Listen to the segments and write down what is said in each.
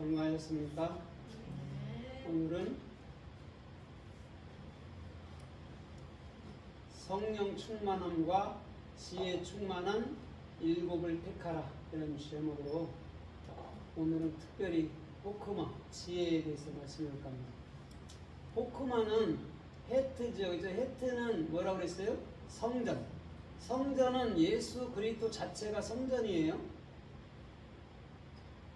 건강하셨습니까? 오늘은 성령 충만함과 지혜 충만한 일곱을 택하라 이런 제목으로 오늘은 특별히 호크마, 지혜에 대해서 말씀을 합니다. 호크마는 헤트죠. 그죠? 헤트는 뭐라고 그랬어요? 성전. 성전은 예수 그리스도 자체가 성전이에요.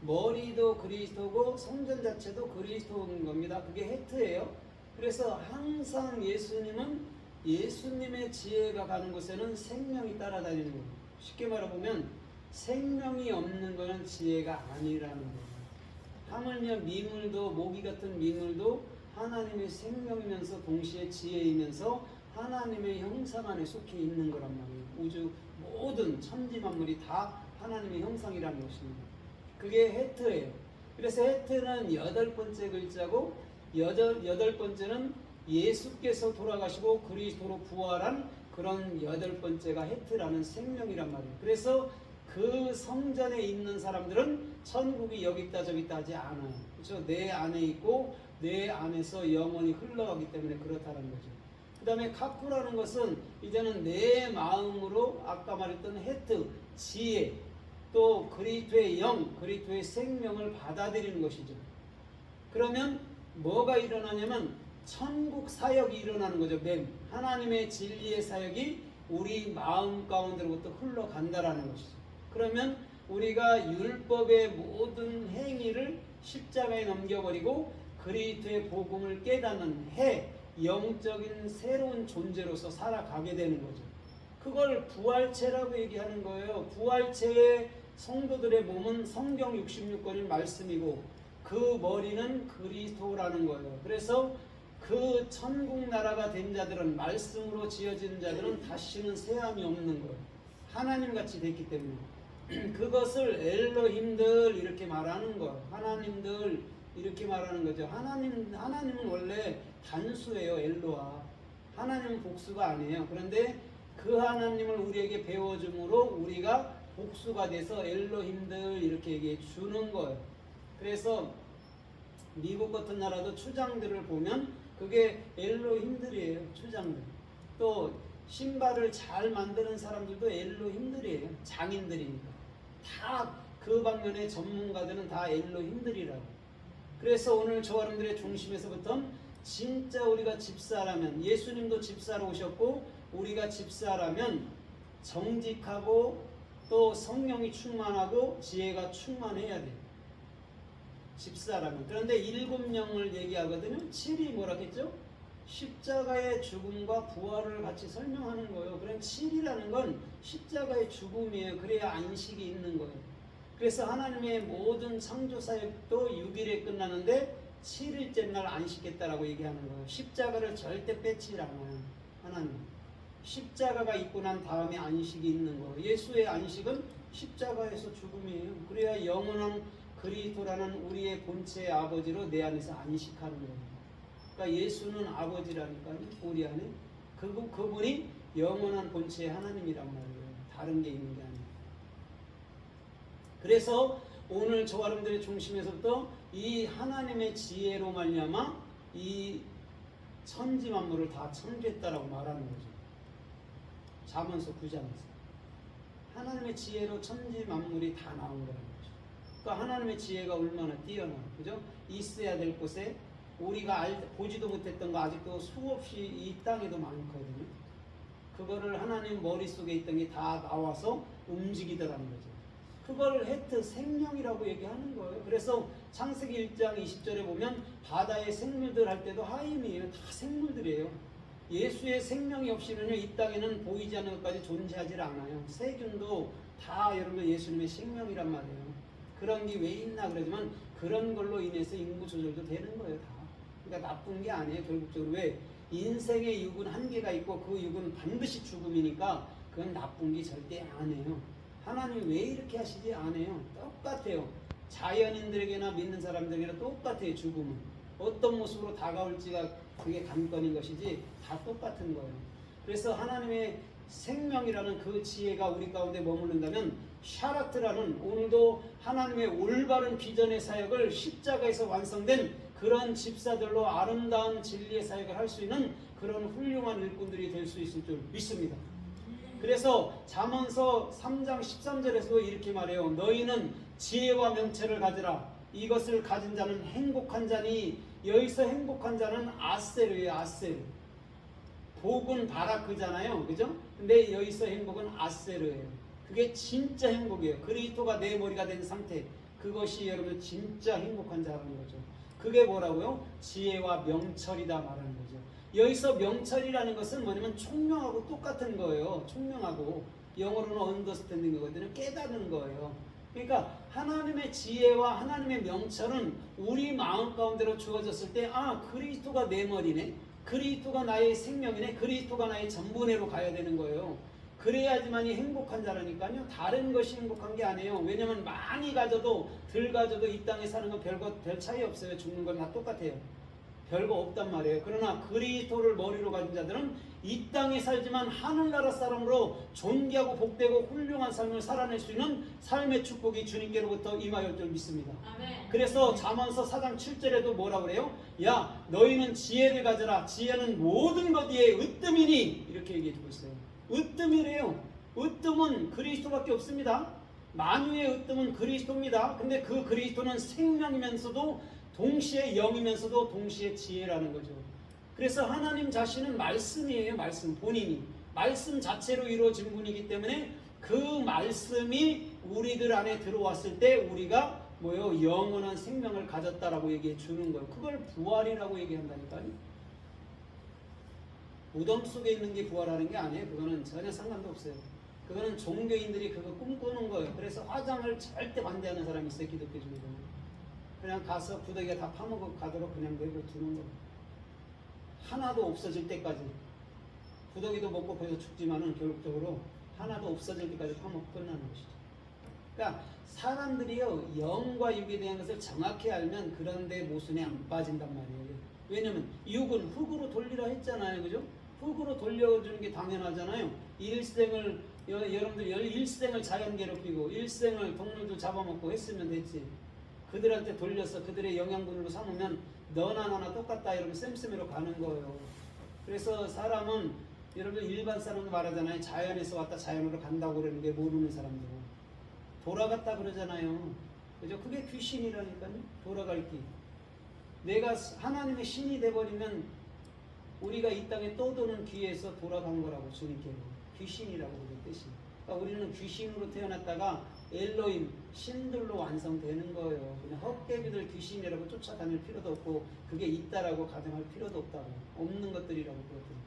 머리도 그리스도고 성전 자체도 그리스도인 겁니다. 그게 헤트예요. 그래서 항상 예수님은 예수님의 지혜가 가는 곳에는 생명이 따라다니는 거예요. 쉽게 말해보면 생명이 없는 것은 지혜가 아니라는 거예요. 하물며 미물도, 모기 같은 미물도 하나님의 생명이면서 동시에 지혜이면서 하나님의 형상 안에 속해 있는 거란 말이에요. 우주 모든 천지 만물이 다 하나님의 형상이라는 것입니다. 그게 헤트예요. 그래서 헤트는 8번째 글자고 여덟 번째는 예수께서 돌아가시고 그리스도로 부활한 그런 8번째가 헤트라는 생명이란 말이에요. 그래서 그 성전에 있는 사람들은 천국이 여기 있다 저기 있다 하지 않아요. 그렇죠? 내 안에 있고 내 안에서 영원히 흘러가기 때문에 그렇다는 거죠. 그 다음에 카프라는 것은 이제는 내 마음으로 아까 말했던 헤트, 지혜, 또 그리스도의 영, 그리스도의 생명을 받아들이는 것이죠. 그러면 뭐가 일어나냐면 천국 사역이 일어나는 거죠. 하나님의 진리의 사역이 우리 마음 가운데로부터 흘러간다라는 것이죠. 그러면 우리가 율법의 모든 행위를 십자가에 넘겨버리고 그리스도의 복음을 깨닫는 영적인 새로운 존재로서 살아가게 되는 거죠. 그걸 부활체라고 얘기하는 거예요. 부활체의 성도들의 몸은 성경 66권의 말씀이고 그 머리는 그리스도라는 거예요. 그래서 그 천국 나라가 된 자들은, 말씀으로 지어진 자들은 다시는 쇠함이 없는 거예요. 하나님같이 됐기 때문에. 그것을 엘로힘들 이렇게 말하는 거예요. 하나님들 이렇게 말하는 거죠. 하나님은 원래 단수예요. 엘로아. 하나님은 복수가 아니에요. 그런데 그 하나님을 우리에게 배워줌으로 우리가 복수가 돼서 엘로힘들 이렇게 얘기해 주는 거예요. 그래서 미국 같은 나라도 추장들을 보면 그게 엘로힘들이에요. 추장들. 또 신발을 잘 만드는 사람들도 엘로힘들이에요. 장인들이니까. 다 그 방면의 전문가들은 다 엘로힘들이라고. 그래서 오늘 저 여러분들의 중심에서부터 진짜 우리가 집사라면, 예수님도 집사로 오셨고 우리가 집사라면 정직하고 또 성령이 충만하고 지혜가 충만해야 돼요. 집사라면. 그런데 7명을 얘기하거든요. 7이 뭐라 했죠? 십자가의 죽음과 부활을 같이 설명하는 거예요. 그럼 7이라는 건 십자가의 죽음이에요. 그래야 안식이 있는 거예요. 그래서 하나님의 모든 창조 사역도 6일에 끝나는데 7일째 날 안식했다라고 얘기하는 거예요. 십자가를 절대 빼지 않아요. 하나님. 십자가가 있고 난 다음에 안식이 있는 거예요. 예수의 안식은 십자가에서 죽음이에요. 그래야 영원한 그리스도라는 우리의 본체의 아버지로 내 안에서 안식하는 거예요. 그러니까 예수는 아버지라니까요. 우리 안에. 그분이 영원한 본체의 하나님이란 말이에요. 다른 게 있는 게 아니에요. 그래서 오늘 저 여러분들의 중심에서부터 이 하나님의 지혜로 말미암아 이 천지 만물을 다 창조했다라고 말하는 거죠. 잠언서 9장에서 하나님의 지혜로 천지 만물이 다 나온 거라는 거죠. 그러니까 하나님의 지혜가 얼마나 뛰어나, 그죠? 있어야 될 곳에 우리가 보지도 못했던 거 아직도 수없이 이 땅에도 많거든요. 그거를 하나님 머릿속에 있던 게 다 나와서 움직이더라는 거죠. 그걸 헤트, 생명이라고 얘기하는 거예요. 그래서 창세기 1장 20절에 보면 바다의 생물들 할 때도 하임이에요. 다 생물들이에요. 예수의 생명이 없이는요, 이 땅에는 보이지 않는 것까지 존재하지 않아요. 세균도 다 여러분 예수님의 생명이란 말이에요. 그런 게 왜 있나 그러지만 그런 걸로 인해서 인구 조절도 되는 거예요, 다. 그러니까 나쁜 게 아니에요, 결국적으로. 왜? 인생의 육은 한계가 있고 그 육은 반드시 죽음이니까 그건 나쁜 게 절대 아니에요. 하나님이 왜 이렇게 하시지? 안 해요. 똑같아요. 자연인들에게나 믿는 사람들에게나 똑같아요. 죽음은. 어떤 모습으로 다가올지가 그게 관건인 것이지 다 똑같은 거예요. 그래서 하나님의 생명이라는 그 지혜가 우리 가운데 머무른다면 샤라트라는 오늘도 하나님의 올바른 비전의 사역을 십자가에서 완성된 그런 집사들로 아름다운 진리의 사역을 할 수 있는 그런 훌륭한 일꾼들이 될 수 있을 줄 믿습니다. 그래서 잠언서 3장 13절에서도 이렇게 말해요. 너희는 지혜와 명철을 가지라. 이것을 가진 자는 행복한 자니. 여기서 행복한 자는 아세르예요. 아세르. 복은 바라크잖아요. 그죠? 근데 여기서 행복은 아세르예요. 그게 진짜 행복이에요. 그리스도가 내 머리가 된 상태. 그것이 여러분 진짜 행복한 자라는 거죠. 그게 뭐라고요? 지혜와 명철이다 말하는 거죠. 여기서 명철이라는 것은 뭐냐면 총명하고 똑같은 거예요. 총명하고 영어로는 understanding이거든요. 깨닫는 거예요. 그러니까 하나님의 지혜와 하나님의 명철은 우리 마음 가운데로 주어졌을 때 그리스도가 내 머리네. 그리스도가 나의 생명이네. 그리스도가 나의 전부네로 가야 되는 거예요. 그래야지만이 행복한 자라니까요. 다른 것이 행복한 게 아니에요. 왜냐면 많이 가져도 덜 가져도 이 땅에 사는 건 별 차이 없어요. 죽는 건 다 똑같아요. 별거 없단 말이에요. 그러나 그리스도를 머리로 가진 자들은 이 땅에 살지만 하늘나라 사람으로 존귀하고 복되고 훌륭한 삶을 살아낼 수 있는 삶의 축복이 주님께로부터 임하였을 줄 믿습니다. 아멘. 그래서 잠언서 4장 7절에도 뭐라 그래요? 야 너희는 지혜를 가져라. 지혜는 모든 것 위에 으뜸이니. 이렇게 얘기해 주고 있어요. 으뜸이래요. 으뜸은 그리스도밖에 없습니다. 만유의 으뜸은 그리스도입니다. 근데 그 그리스도는 생명이면서도 동시에 영이면서도 동시에 지혜라는 거죠. 그래서 하나님 자신은 말씀이에요. 말씀 본인이 말씀 자체로 이루어진 분이기 때문에 그 말씀이 우리들 안에 들어왔을 때 우리가 영원한 생명을 가졌다라고 얘기해 주는 거예요. 그걸 부활이라고 얘기한다니까요. 무덤 속에 있는 게 부활하는 게 아니에요. 그거는 전혀 상관도 없어요. 그거는 종교인들이 그거 꿈꾸는 거예요. 그래서 화장을 절대 반대하는 사람이 있어요. 기독교 중에서. 그냥 가서 구더기가 다 파먹어 가도록 그냥 내버려 두는 거예요. 하나도 없어질 때까지. 구더기도 먹고 거기서 죽지만은 결국적으로 하나도 없어질 때까지 파먹고 끝나는 것이죠. 그러니까 사람들이요 영과 육에 대한 것을 정확히 알면 그런데 모순에 안 빠진단 말이에요. 왜냐면 육은 흙으로 돌리라 했잖아요. 그죠? 흙으로 돌려주는 게 당연하잖아요. 여러분들 일생을 자연 괴롭히고 일생을 동물들 잡아먹고 했으면 됐지. 그들한테 돌려서 그들의 영양분으로 삼으면 너나 나나 똑같다 이러면 쌤쌤이로 가는 거예요. 그래서 사람은 여러분 일반 사람도 말하잖아요. 자연에서 왔다 자연으로 간다고 그러는 게 모르는 사람들 돌아갔다 그러잖아요. 그죠? 그게 귀신이라니까요. 돌아갈 길. 내가 하나님의 신이 돼버리면 우리가 이 땅에 떠도는 귀에서 돌아간 거라고 주님께로. 귀신이라고 그 뜻이. 그러니까 우리는 귀신으로 태어났다가 엘로힘 신들로 완성되는 거예요. 그냥 헛개비들 귀신이라고 쫓아다닐 필요도 없고 그게 있다라고 가정할 필요도 없다고. 없는 것들이라고 그러거든요.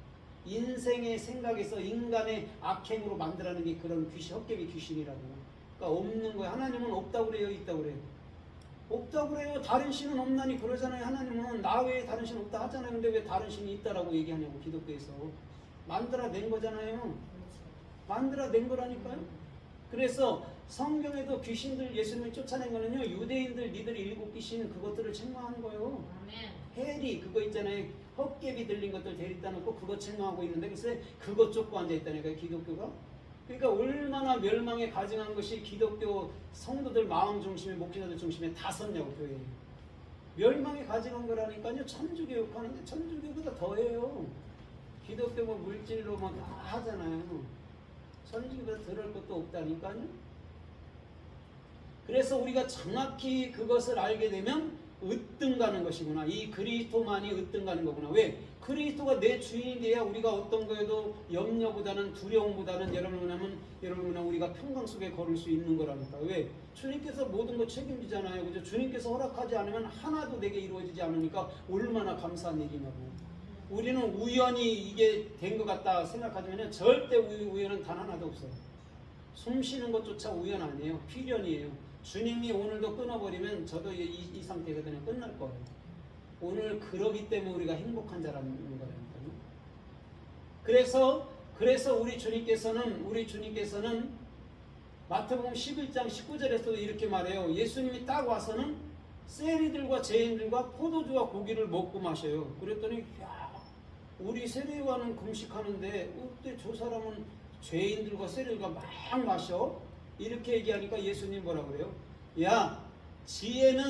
인생의 생각에서 인간의 악행으로 만들어내는 게 그런 귀신, 헛개비 귀신이라고. 그러니까 없는 거예요. 하나님은 없다고 그래요? 있다고 그래요? 없다고 그래요. 다른 신은 없나니 그러잖아요. 하나님은 나 외에 다른 신 없다 하잖아요. 근데 왜 다른 신이 있다라고 얘기하냐고. 기독교에서 만들어낸 거잖아요. 만들어낸 거라니까요. 그래서 성경에도 귀신들 예수님을 쫓아낸 거는요. 유대인들 니들이 일곱 귀신 그것들을 책망하는 거예요. 헬이 그거 있잖아요. 헛개비 들린 것들 데리다 놓고 그거 책망하고 있는데 글쎄 그것 쫓고 앉아있다니까요. 기독교가. 그러니까 얼마나 멸망에 가증한 것이 기독교 성도들 마음 중심에 목회자들 중심에 다 섰냐고 교회에. 멸망에 가증한 거라니까요. 천주교육하는데 천주교보다 더해요. 기독교 뭐 물질로 막 다 하잖아요. 천주교보다 덜할 것도 없다니까요. 그래서 우리가 정확히 그것을 알게 되면 으뜸 가는 것이구나. 이 그리스도만이 으뜸 가는 거구나. 왜? 그리스도가 내 주인이 돼야 우리가 어떤 거에도 염려보다는 두려움보다는 여러분 우리가 평강 속에 걸을 수 있는 거라니까. 왜? 주님께서 모든 거 책임지잖아요. 그죠? 주님께서 허락하지 않으면 하나도 내게 이루어지지 않으니까 얼마나 감사한 일이냐고. 우리는 우연히 이게 된 것 같다 생각하지만 절대 우연은 단 하나도 없어요. 숨 쉬는 것조차 우연 아니에요. 필연이에요. 주님이 오늘도 끊어버리면 저도 이 상태가 그냥 끝날 거예요. 오늘 그러기 때문에 우리가 행복한 자라는 거라니까요. 그래서 우리 주님께서는 마태복음 11장 19절에서도 이렇게 말해요. 예수님이 딱 와서는 세리들과 죄인들과 포도주와 고기를 먹고 마셔요. 그랬더니 야, 우리 세리와는 금식하는데 어때 저 사람은 죄인들과 세리들과 막 마셔? 이렇게 얘기하니까 예수님 뭐라 그래요? 야, 지혜는